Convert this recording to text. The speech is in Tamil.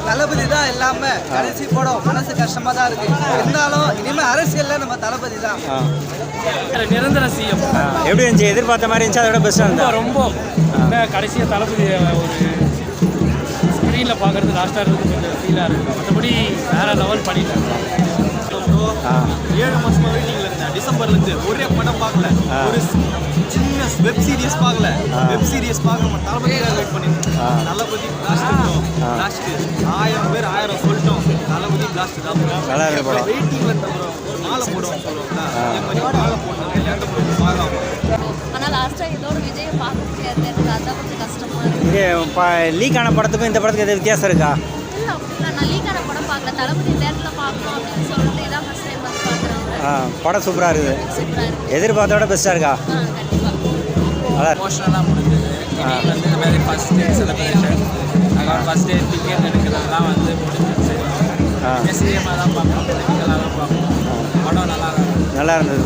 தளபதி தான் எல்லாமே. கடைசி படம் மனசு கஷ்டமா தான் இருக்கு. இருந்தாலும் இனிமே அரசியல்ல நம்ம தளபதி தான். நிரந்தர சிஎம். எப்படி இருந்துச்சு? எதிர்பார்த்த மாதிரி இருந்துச்சு? அதோட பெஸ்ட்டாக இருந்தா? ரொம்ப கடைசியாக தளபதி ஒரு ஸ்க்ரீனில் பார்க்குறது லாஸ்ட்டாக இருக்கு, கொஞ்சம் ஃபீலாக இருக்குது. மற்றபடி வேற லெவல் பண்ணிட்டாங்க. 7 மாசமா வெயிட்டிங்ல இருந்தேன். டிசம்பர்லேருந்து ஒரே படம் பார்க்கல, ஒரு சின்ன வெப் சீரிஸ் பார்க்கல. வெப் சீரிஸ் பார்க்கணும், தளபதியாக வெயிட் பண்ணிருந்தேன். தளபதி பிளாஸ்ட் 1000 பேர் 1000 சொல்லிட்டோம். தளபதி பிளாஸ்ட் தான் நல்லா இருக்கு படம். வெயிட்டிங்ல இருந்த மாலை போடுவோம் சொல்லுவாங்களா, அதே மாதிரி மாலை போட்டாங்க. எல்லாரும் போய் பார்க்கலாம். ஆனால் லாஸ்ட்டாக ஏதோ ஒரு விஜயை பார்க்க முடியாது, எனக்கு அதான் கொஞ்சம் கஷ்டமா இருக்கு. இது லீக் ஆன படத்துக்கும் இந்த படத்துக்கு எதாவது வித்தியாசம் இருக்கா? இல்லை அப்படிலாம் நான் லீக்கான படம் பார்க்கல, தளபதி நேரில் பார்க்கணும் அப்படின்னு சொல்லிட்டு இதான் ஃபஸ்ட் டைம் வந்து பார்க்குறேன். படம் சூப்பராக இருக்குது. சூப்பராக இருக்குது. எதிர்பார்த்தோட பெஸ்ட்டாக இருக்கா? கண்டிப்பாக. நல்லா எமோஷனலாக முடிஞ்சது. வந்து இந்த மாதிரி ஃபஸ்ட் டே செலிப்ரேஷன், அதுக்கப்புறம் ஃபஸ்ட் டே டிக்கெட் எடுக்கிறதெல்லாம் வந்து முடிஞ்சிச்சு. சிஎம்மாக தான் பார்க்கணும், பொலிட்டிக்கலாக தான் பார்க்கணும். படம் நல்லா இருந்தது.